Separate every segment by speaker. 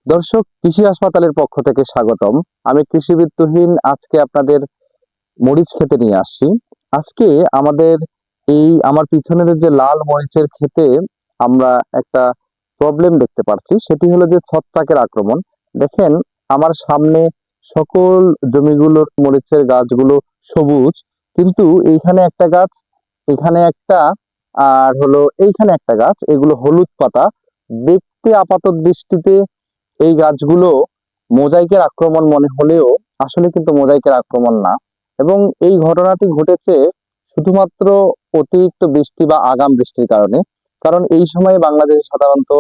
Speaker 1: দর্শক, কৃষি হাসপাতালের পক্ষ থেকে স্বাগতম। আমি কৃষিবিদ তুহিন আজকে আপনাদের মরিচ ক্ষেতে নিয়ে আসছি। আজকে আমাদের আমার পিছনের যে লাল মরিচের ক্ষেতে আমরা একটা প্রবলেম দেখতে পাচ্ছি, সেটি হলো যে ছত্রাকের আক্রমণ। দেখেন, আমার সামনে সকল জমিগুলোর মরিচের গাছগুলো সবুজ, কিন্তু এইখানে একটা গাছ, এখানে একটা, আর হলো এইখানে একটা গাছ, এগুলো হলুদ পাতা। দেখতে আপাত দৃষ্টিতে এই গাছগুলো মোজাইকের আক্রমণ মনে হলেও আসলে কিন্তু মোজাইকের আক্রমণ না। এবং এই ঘটনাটি ঘটেছে শুধুমাত্র অতিরিক্ত বৃষ্টি বা আগাম বৃষ্টির কারণে। কারণ এই সময়ে বাংলাদেশে সাধারণত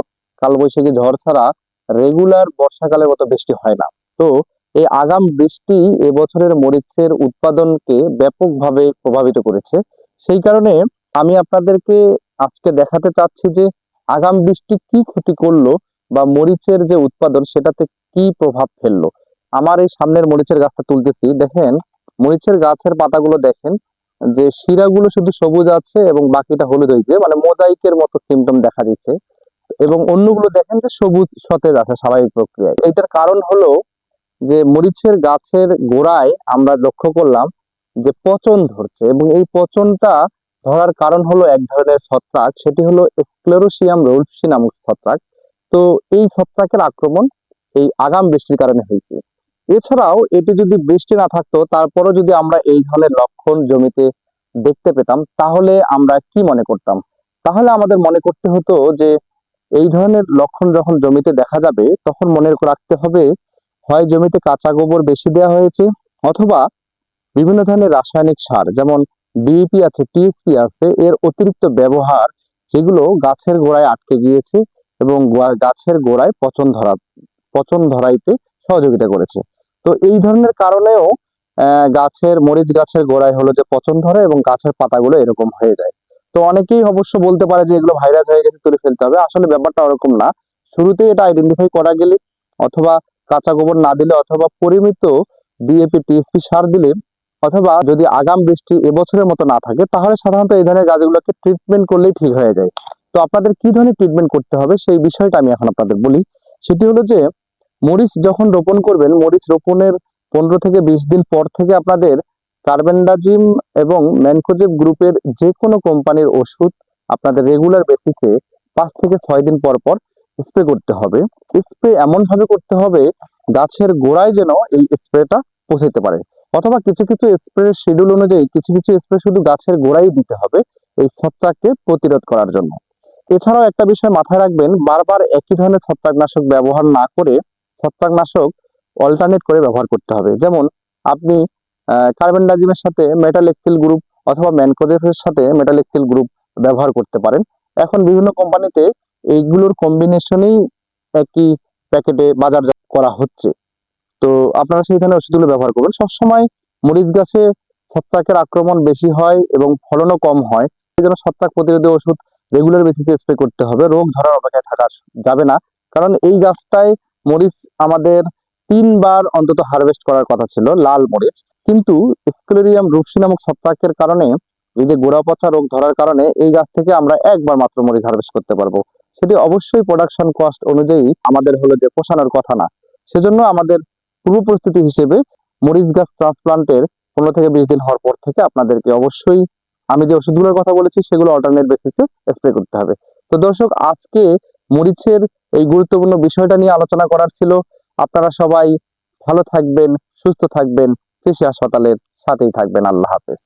Speaker 1: কালবৈশাখী ঝড় ছাড়া রেগুলার বর্ষাকালের মতো বৃষ্টি হয় না। তো এই আগাম বৃষ্টি এবছরের মরিচের উৎপাদনকে ব্যাপকভাবে প্রভাবিত করেছে। সেই কারণে আমি আপনাদেরকে আজকে দেখাতে চাচ্ছি যে আগাম বৃষ্টি কি ক্ষতি করলো বা মরিচের যে উৎপাদন সেটাতে কি প্রভাব ফেললো। আমার এই সামনের মরিচের গাছটা তুলতেছি, দেখেন মরিচের গাছের পাতাগুলো দেখেন যে শিরাগুলো শুধু সবুজ আছে এবং বাকিটা হলুদ হয়েছে, মানে মোজাইকের মতো সিমটম দেখা দিচ্ছে। এবং অন্যগুলো দেখেন যে সবুজ সতেজ আছে স্বাভাবিক প্রক্রিয়ায়। এইটার কারণ হলো যে মরিচের গাছের গোড়ায় আমরা লক্ষ্য করলাম যে পচন ধরছে, এবং এই পচনটা ধরার কারণ হলো এক ধরনের ছত্রাক, সেটি হলো স্ক্লেরোসিয়াম রুলফসি নামক ছত্রাক। তো এই ছত্রাকের আক্রমণ এই আগাম বৃষ্টির কারণে হয়েছে। এছাড়াও এটি যদি বৃষ্টি না থাকতো, তারপরও যদি আমরা এই ধরনের লক্ষণ জমিতে দেখতে পেতাম, তাহলে আমরা কি মনে করতাম? তাহলে আমাদের মনে করতে হতো যে এই ধরনের লক্ষণ যখন জমিতে দেখা যাবে, তখন মনে রাখতে হবে হয় জমিতে কাঁচা গোবর বেশি দেওয়া হয়েছে, অথবা বিভিন্ন ধরনের রাসায়নিক সার যেমন ডিএপি আছে, টিএসপি আছে, এর অতিরিক্ত ব্যবহার, যেগুলো গাছের গোড়ায় আটকে গিয়েছে এবং গাছের গোড়ায় পচন ধরাইতে সহযোগিতা করেছে। তো এই ধরনের কারণেও মরিচ গাছের গোড়ায় হলো যে পচন ধরে এবং গাছের পাতাগুলো এরকম হয়ে যায়। তো অনেকেই অবশ্য বলতে পারে যে এগুলো ভাইরাস হয়ে গেছে, তুলে ফেলতে হবে। আসলে ব্যাপারটা ওরকম না। শুরুতেই এটা আইডেন্টিফাই করা গেলে, অথবা কাঁচা গোবর না দিলে, অথবা পরিমিত ডিএপি টিএসপি সার দিলে, অথবা যদি আগাম বৃষ্টি এবছরের মতো না থাকে, তাহলে সাধারণত এই ধরনের গাছগুলোকে ট্রিটমেন্ট করলেই ঠিক হয়ে যায়। তো আপনাদের কি ধরনের ট্রিটমেন্ট করতে হবে সেই বিষয়টা আমি এখন আপনাদের বলি। সেটি হলো যে মরিচ যখন রোপণ করবেন, মরিচ রোপণের 15 থেকে 20 দিন পর থেকে আপনাদের কার্বেন্ডাজিম এবং ম্যানকোজেব গ্রুপের যে কোনো কোম্পানির ওষুধ আপনাদের রেগুলার বেসিসে 5 থেকে 6 দিন পর পর স্প্রে করতে হবে। স্প্রে এমন ভাবে করতে হবে গাছের গোড়ায় যেন এই স্প্রেটা পৌঁছাতে পারে, অথবা কিছু কিছু স্প্রে শিডিউল অনুযায়ী কিছু কিছু স্প্রে শুধু গাছের গোড়ায় দিতে হবে এই ছত্রাককে প্রতিরোধ করার জন্য। এছাড়াও একটা বিষয় মাথায় রাখবেন, বারবার একই ধরনের ছত্রাকনাশক ব্যবহার না করে ছত্রাকনাশক অল্টারনেট করে ব্যবহার করতে হবে। যেমন আপনি কার্বেন্ডাজিমের সাথে মেটালেক্সিল গ্রুপ অথবা ম্যানকোজেবের সাথে মেটালেক্সিল গ্রুপ ব্যবহার করতে পারেন। এখন বিভিন্ন কোম্পানিতে এইগুলোর কম্বিনেশনেই একই প্যাকেটে বাজারজাত করা হচ্ছে। তো আপনারা সেই ধরনের ওষুধগুলো ব্যবহার করবেন। সবসময় মরিচ গাছে ছত্রাকের আক্রমণ বেশি হয় এবং ফলনও কম হয়, এই জন্য ছত্রাক প্রতিরোধী ওষুধ রেগুলার বেসিসে স্প্রে করতে হবে। রোগ ধরার অপেক্ষায় থাকা যাবে না, কারণ এই গাছটায় মরিচ আমাদের 3 বার অন্তত হারভেস্ট করার কথা ছিল, লাল মরিচ। কিন্তু স্ক্লেরিয়াম রুপসি নামক ছত্রাকের কারণে, এই যে গোড়া পচা রোগ ধরার কারণে, এই গাছ থেকে আমরা একবার মাত্র মরিচ হারভেস্ট করতে পারবো। সেটি অবশ্যই প্রোডাকশন কস্ট অনুযায়ী আমাদের হলো যে পোষানোর কথা না। সেজন্য আমাদের পূর্ব প্রস্তুতি হিসেবে মরিচ গাছ ট্রান্সপ্লান্টের 15 থেকে 20 দিন হওয়ার পর থেকে আপনাদেরকে অবশ্যই আমি যে ওষুধগুলোর কথা বলেছি সেগুলো অল্টারনেট বেসিসে স্প্রে করতে হবে। তো দর্শক, আজকে মরিচের এই গুরুত্বপূর্ণ বিষয়টা নিয়ে আলোচনা করার ছিল। আপনারা সবাই ভালো থাকবেন, সুস্থ থাকবেন, কৃষি হাসপাতালের সাথেই থাকবেন। আল্লাহ হাফেজ।